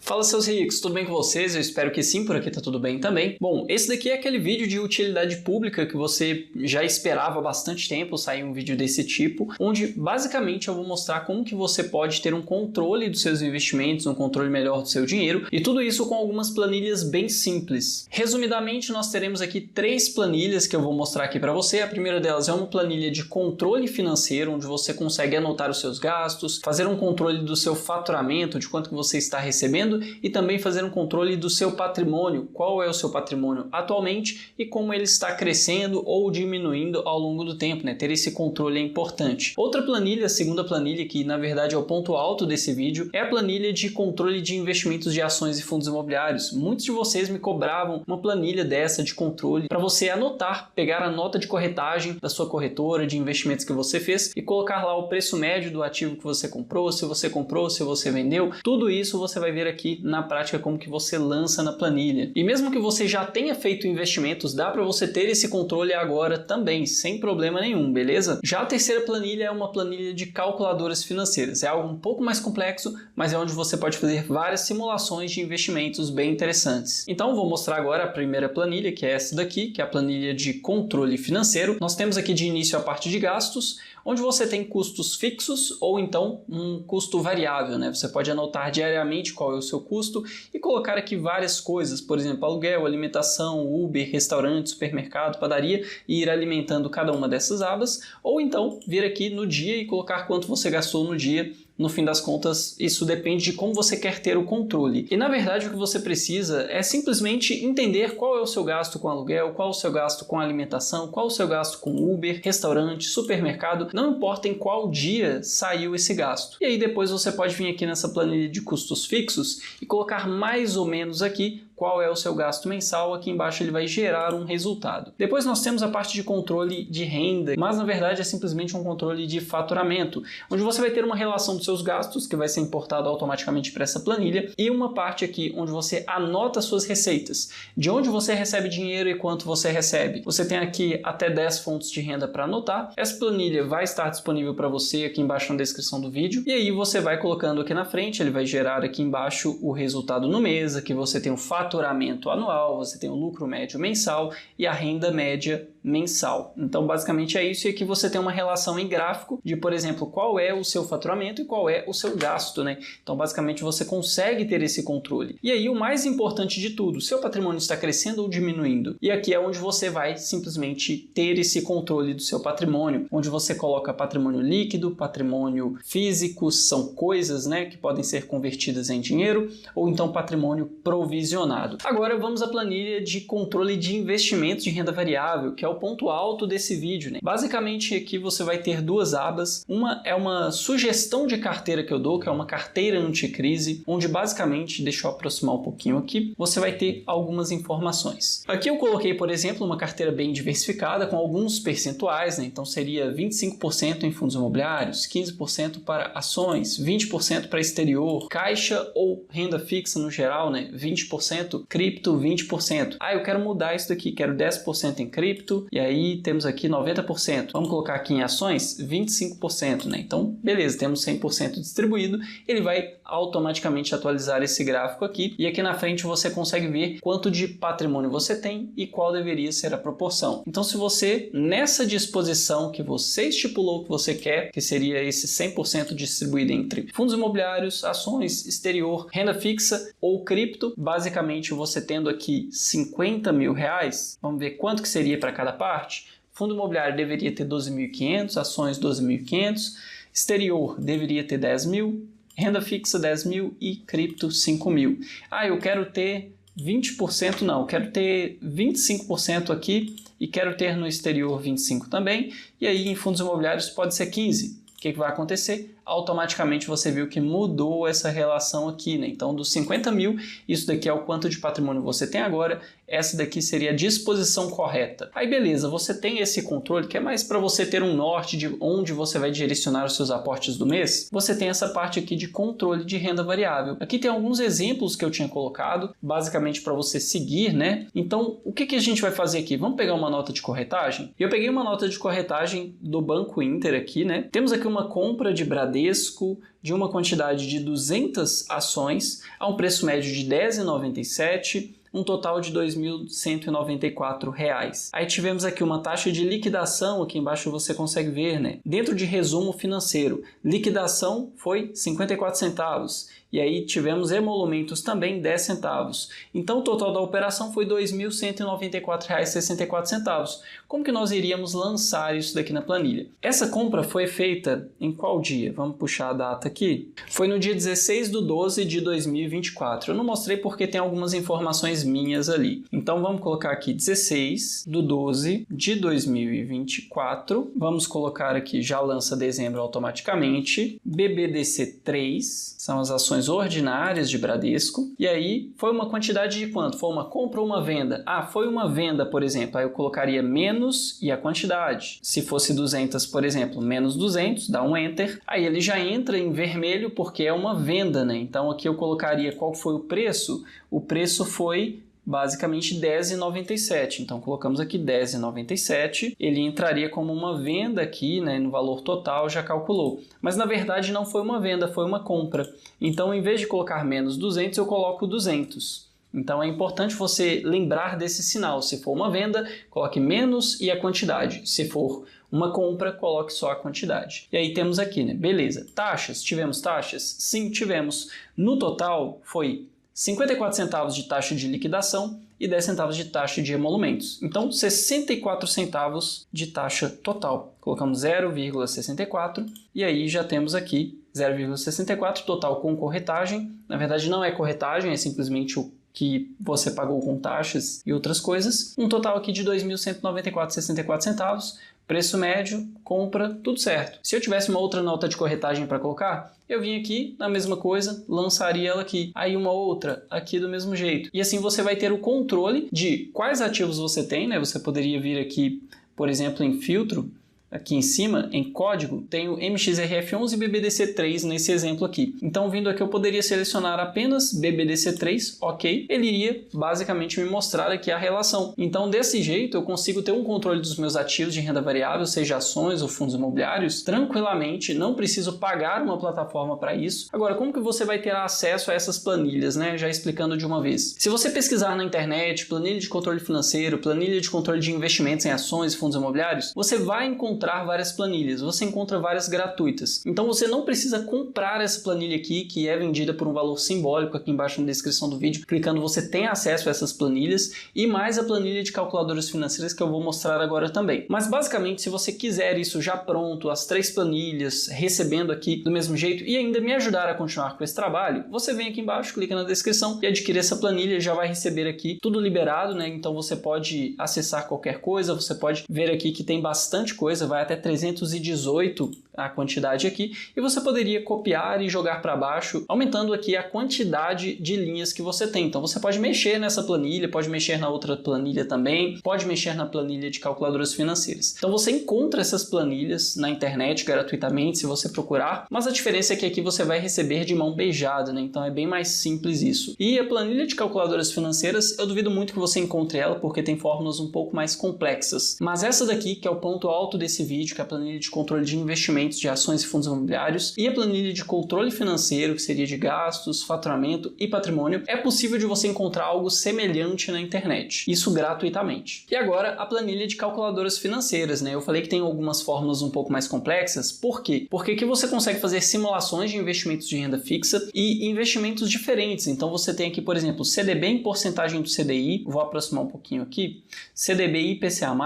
Fala seus ricos, tudo bem com vocês? Eu espero que sim, por aqui tá tudo bem também. Bom, esse daqui é aquele vídeo de utilidade pública que você já esperava há bastante tempo sair um vídeo desse tipo, onde basicamente eu vou mostrar como que você pode ter um controle dos seus investimentos, um controle melhor do seu dinheiro, e tudo isso com algumas planilhas bem simples. Resumidamente, nós teremos aqui 3 planilhas que eu vou mostrar aqui para você. A primeira delas é uma planilha de controle financeiro, onde você consegue anotar os seus gastos, fazer um controle do seu faturamento, de quanto que você está recebendo, e também fazer um controle do seu patrimônio, qual é o seu patrimônio atualmente e como ele está crescendo ou diminuindo ao longo do tempo, né? Ter esse controle é importante. Outra planilha, a segunda planilha, que na verdade é o ponto alto desse vídeo, é a planilha de controle de investimentos de ações e fundos imobiliários. Muitos de vocês me cobravam uma planilha dessa de controle para você anotar, pegar a nota de corretagem da sua corretora de investimentos que você fez e colocar lá o preço médio do ativo que você comprou, se você vendeu, tudo isso você vai ver aqui na prática como que você lança na planilha. E mesmo que você já tenha feito investimentos, dá para você ter esse controle agora também, sem problema nenhum, beleza? Já a terceira planilha é uma planilha de calculadoras financeiras. É algo um pouco mais complexo, mas é onde você pode fazer várias simulações de investimentos bem interessantes. Então vou mostrar agora a primeira planilha, que é essa daqui, que é a planilha de controle financeiro. Nós temos aqui de início a parte de gastos, onde você tem custos fixos ou então um custo variável, né? Você pode anotar diariamente qual é o seu custo e colocar aqui várias coisas, por exemplo, aluguel, alimentação, Uber, restaurante, supermercado, padaria, e ir alimentando cada uma dessas abas, ou então vir aqui no dia e colocar quanto você gastou no dia. No fim das contas, isso depende de como você quer ter o controle. E na verdade o que você precisa é simplesmente entender qual é o seu gasto com aluguel, qual é o seu gasto com alimentação, qual é o seu gasto com Uber, restaurante, supermercado, não importa em qual dia saiu esse gasto. E aí depois você pode vir aqui nessa planilha de custos fixos e colocar mais ou menos aqui qual é o seu gasto mensal. Aqui embaixo ele vai gerar um resultado. Depois nós temos a parte de controle de renda, mas na verdade é simplesmente um controle de faturamento, onde você vai ter uma relação dos seus gastos, que vai ser importado automaticamente para essa planilha, e uma parte aqui onde você anota suas receitas, de onde você recebe dinheiro e quanto você recebe. Você tem aqui até 10 fontes de renda para anotar. Essa planilha vai estar disponível para você aqui embaixo na descrição do vídeo, e aí você vai colocando aqui na frente, ele vai gerar aqui embaixo o resultado no mês. Aqui você tem o faturamento anual, você tem o lucro médio mensal e a renda média mensal. Então basicamente é isso, e aqui você tem uma relação em gráfico de, por exemplo, qual é o seu faturamento e qual é o seu gasto, né? Então basicamente você consegue ter esse controle. E aí o mais importante de tudo, seu patrimônio está crescendo ou diminuindo? E aqui é onde você vai simplesmente ter esse controle do seu patrimônio, onde você coloca patrimônio líquido, patrimônio físico, são coisas, né, que podem ser convertidas em dinheiro, ou então patrimônio provisionado. Agora vamos à planilha de controle de investimentos de renda variável, que é o ponto alto desse vídeo, né? Basicamente aqui você vai ter duas abas. Uma é uma sugestão de carteira que eu dou, que é uma carteira anticrise, onde basicamente, deixa eu aproximar um pouquinho aqui, você vai ter algumas informações. Aqui eu coloquei, por exemplo, uma carteira bem diversificada com alguns percentuais, né? Então seria 25% em fundos imobiliários, 15% para ações, 20% para exterior, caixa ou renda fixa no geral, né? 20%, cripto 20%. Ah, eu quero mudar isso daqui, quero 10% em cripto, e aí temos aqui 90%. Vamos colocar aqui em ações 25%, né? Então, beleza, temos 100% distribuído. Ele vai automaticamente atualizar esse gráfico aqui, e aqui na frente você consegue ver quanto de patrimônio você tem e qual deveria ser a proporção. Então, se você, nessa disposição que você estipulou que você quer, que seria esse 100% distribuído entre fundos imobiliários, ações, exterior, renda fixa ou cripto, basicamente você tendo aqui 50 mil reais, vamos ver quanto que seria para cada parte. Fundo imobiliário deveria ter 12.500, ações 12.500, exterior deveria ter 10 mil, renda fixa 10 mil e cripto 5 mil. Ah, eu quero ter 20%, não, eu quero ter 25% aqui e quero ter no exterior 25% também, e aí em fundos imobiliários pode ser 15%. O que vai acontecer? Automaticamente você viu que mudou essa relação aqui, né? Então, dos 50 mil, isso daqui é o quanto de patrimônio você tem agora, essa daqui seria a disposição correta. Aí beleza, você tem esse controle que é mais para você ter um norte de onde você vai direcionar os seus aportes do mês. Você tem essa parte aqui de controle de renda variável. Aqui tem alguns exemplos que eu tinha colocado, basicamente para você seguir, né? Então, o que a gente vai fazer aqui? Vamos pegar uma nota de corretagem? Eu peguei uma nota de corretagem do Banco Inter aqui, né? Temos aqui uma compra de Bradesco Bradesco de uma quantidade de 200 ações a um preço médio de R$ 10,97, um total de R$ 2.194. Aí tivemos aqui uma taxa de liquidação, aqui embaixo você consegue ver, né? Dentro de resumo financeiro, liquidação foi 54 centavos. E aí tivemos emolumentos também 10 centavos. Então o total da operação foi R$ 2.194,64. Como que nós iríamos lançar isso daqui na planilha? Essa compra foi feita em qual dia? Vamos puxar a data aqui. Foi no dia 16/12 de 2024. Eu não mostrei porque tem algumas informações minhas ali. Então vamos colocar aqui 16/12 de 2024. Vamos colocar aqui, já lança dezembro automaticamente. BBDC3, são as ações ordinárias de Bradesco. E aí foi uma quantidade de quanto? Foi uma compra ou uma venda? Ah, foi uma venda, por exemplo. Aí eu colocaria menos e a quantidade. Se fosse 200, por exemplo, menos 200, dá um Enter. Aí ele já entra em vermelho porque é uma venda, né? Então aqui eu colocaria qual foi o preço. O preço foi basicamente R$10,97. Então colocamos aqui R$10,97. Ele entraria como uma venda aqui, né, no valor total, já calculou. Mas na verdade não foi uma venda, foi uma compra. Então em vez de colocar menos 200, eu coloco 200. Então é importante você lembrar desse sinal. Se for uma venda, coloque menos e a quantidade. Se for uma compra, coloque só a quantidade. E aí temos aqui, né? Beleza. Taxas. Tivemos taxas? Sim, tivemos. No total foi 54 centavos de taxa de liquidação e 10 centavos de taxa de emolumentos. Então, 64 centavos de taxa total. Colocamos 0,64 e aí já temos aqui 0,64 total com corretagem. Na verdade, não é corretagem, é simplesmente o que você pagou com taxas e outras coisas. Um total aqui de 2.194,64 centavos. Preço médio, compra, tudo certo. Se eu tivesse uma outra nota de corretagem para colocar, eu vim aqui na mesma coisa, lançaria ela aqui. Aí uma outra aqui do mesmo jeito. E assim você vai ter o controle de quais ativos você tem, né? Você poderia vir aqui, por exemplo, em filtro. Aqui em cima, em código, tem o MXRF11 e BBDC3 nesse exemplo aqui. Então, vindo aqui, eu poderia selecionar apenas BBDC3, ok. Ele iria basicamente me mostrar aqui a relação. Então, desse jeito, eu consigo ter um controle dos meus ativos de renda variável, seja ações ou fundos imobiliários, tranquilamente, não preciso pagar uma plataforma para isso. Agora, como que você vai ter acesso a essas planilhas, né? Já explicando de uma vez. Se você pesquisar na internet, planilha de controle financeiro, planilha de controle de investimentos em ações e fundos imobiliários, você vai encontrar várias planilhas, você encontra várias gratuitas. Então você não precisa comprar essa planilha aqui, que é vendida por um valor simbólico aqui embaixo na descrição do vídeo. Clicando você tem acesso a essas planilhas e mais a planilha de calculadoras financeiras que eu vou mostrar agora também. Mas basicamente, se você quiser isso já pronto, as 3 planilhas, recebendo aqui do mesmo jeito e ainda me ajudar a continuar com esse trabalho, você vem aqui embaixo, clica na descrição e adquire essa planilha, já vai receber aqui tudo liberado, né? Então você pode acessar qualquer coisa, você pode ver aqui que tem bastante coisa, vai até 318 a quantidade aqui, e você poderia copiar e jogar para baixo, aumentando aqui a quantidade de linhas que você tem. Então você pode mexer nessa planilha, pode mexer na outra planilha também, pode mexer na planilha de calculadoras financeiras. Então você encontra essas planilhas na internet gratuitamente, se você procurar, mas a diferença é que aqui você vai receber de mão beijada, né? Então é bem mais simples isso. E a planilha de calculadoras financeiras, eu duvido muito que você encontre ela, porque tem fórmulas um pouco mais complexas. Mas essa daqui, que é o ponto alto desse vídeo, que é a planilha de controle de investimentos de ações e fundos imobiliários, e a planilha de controle financeiro, que seria de gastos, faturamento e patrimônio, é possível de você encontrar algo semelhante na internet, isso gratuitamente. E agora a planilha de calculadoras financeiras, né? Eu falei que tem algumas fórmulas um pouco mais complexas, por quê? Porque aqui você consegue fazer simulações de investimentos de renda fixa e investimentos diferentes. Então você tem aqui, por exemplo, CDB em porcentagem do CDI, vou aproximar um pouquinho aqui, CDB IPCA+,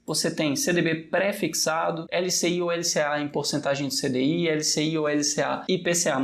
você tem CDB pré-fixado, LCI ou LCA em porcentagem do CDI, LCI ou LCA IPCA+,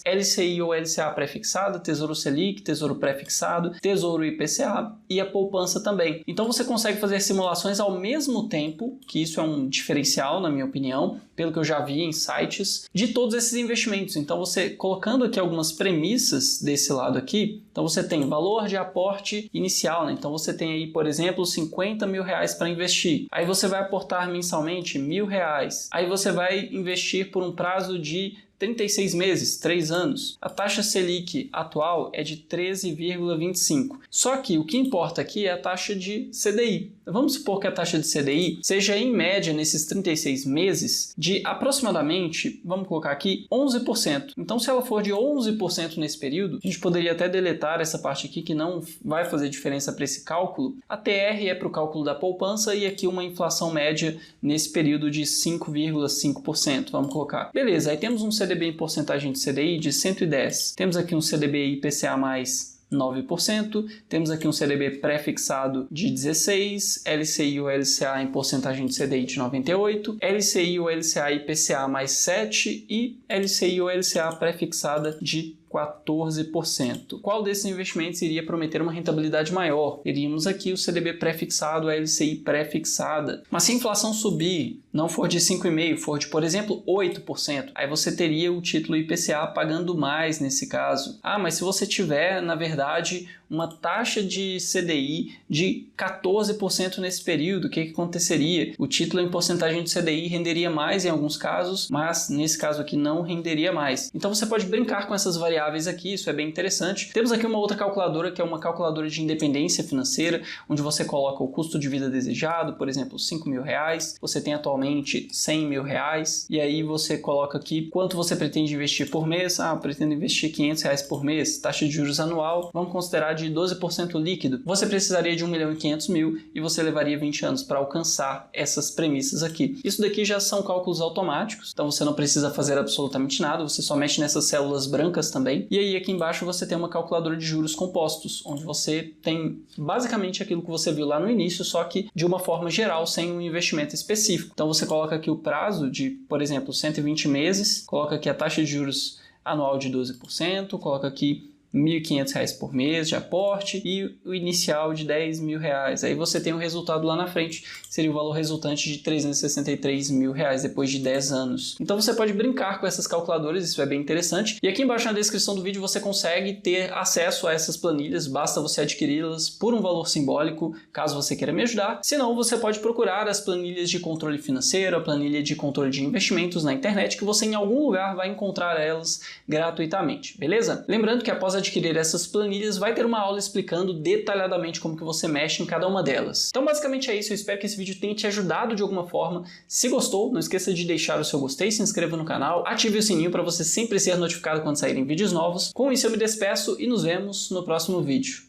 LCI ou LCA pré-fixado, Tesouro Selic, Tesouro pré-fixado, Tesouro IPCA e a poupança também. Então você consegue fazer simulações ao mesmo tempo, que isso é um diferencial na minha opinião, pelo que eu já vi em sites, de todos esses investimentos. Então você colocando aqui algumas premissas desse lado aqui, então você tem valor de aporte inicial, né? Então você tem aí, por exemplo, R$50 mil para investir. Aí você vai aportar mensalmente R$1.000. Aí você vai investir por um prazo de 36 meses, 3 anos. A taxa Selic atual é de 13,25. Só que o que importa aqui é a taxa de CDI. Vamos supor que a taxa de CDI seja, em média, nesses 36 meses, de aproximadamente, vamos colocar aqui, 11%. Então, se ela for de 11% nesse período, a gente poderia até deletar essa parte aqui que não vai fazer diferença para esse cálculo. A TR é para o cálculo da poupança e aqui uma inflação média nesse período de 5,5%. Vamos colocar. Beleza, aí temos um CDB em porcentagem de CDI de 110. Temos aqui um CDB IPCA mais 9%, temos aqui um CDB pré-fixado de 16%, LCI ou LCA em porcentagem de CDI de 98%, LCI ou LCA IPCA mais 7% e LCI ou LCA pré-fixada de 14%. Qual desses investimentos iria prometer uma rentabilidade maior? Teríamos aqui o CDB pré-fixado, a LCI pré-fixada. Mas se a inflação subir, não for de 5,5%, for de, por exemplo, 8%, aí você teria o título IPCA pagando mais nesse caso. Ah, mas se você tiver, na verdade, uma taxa de CDI de 14% nesse período, o que aconteceria? O título em porcentagem de CDI renderia mais em alguns casos, mas nesse caso aqui não renderia mais. Então você pode brincar com essas variáveis aqui, isso é bem interessante. Temos aqui uma outra calculadora, que é uma calculadora de independência financeira, onde você coloca o custo de vida desejado, por exemplo, R$5.000, você tem atualmente R$100.000, e aí você coloca aqui quanto você pretende investir por mês. Ah, eu pretendo investir R$500 por mês, taxa de juros anual, vamos considerar de 12% líquido. Você precisaria de R$1.500.000 e você levaria 20 anos para alcançar essas premissas aqui. Isso daqui já são cálculos automáticos, então você não precisa fazer absolutamente nada, você só mexe nessas células brancas também. E aí aqui embaixo você tem uma calculadora de juros compostos, onde você tem basicamente aquilo que você viu lá no início, só que de uma forma geral, sem um investimento específico. Então você coloca aqui o prazo de, por exemplo, 120 meses, coloca aqui a taxa de juros anual de 12%, coloca aqui R$1.500 por mês de aporte e o inicial de R$10.000. Aí você tem o resultado lá na frente, seria o valor resultante de R$363.000 depois de 10 anos. Então você pode brincar com essas calculadoras, isso é bem interessante. E aqui embaixo na descrição do vídeo você consegue ter acesso a essas planilhas, basta você adquiri-las por um valor simbólico, caso você queira me ajudar. Se não, você pode procurar as planilhas de controle financeiro, a planilha de controle de investimentos na internet, que você em algum lugar vai encontrar elas gratuitamente, beleza? Lembrando que após adquirir essas planilhas, vai ter uma aula explicando detalhadamente como que você mexe em cada uma delas. Então basicamente é isso, eu espero que esse vídeo tenha te ajudado de alguma forma. Se gostou, não esqueça de deixar o seu gostei, se inscreva no canal, ative o sininho para você sempre ser notificado quando saírem vídeos novos. Com isso eu me despeço e nos vemos no próximo vídeo.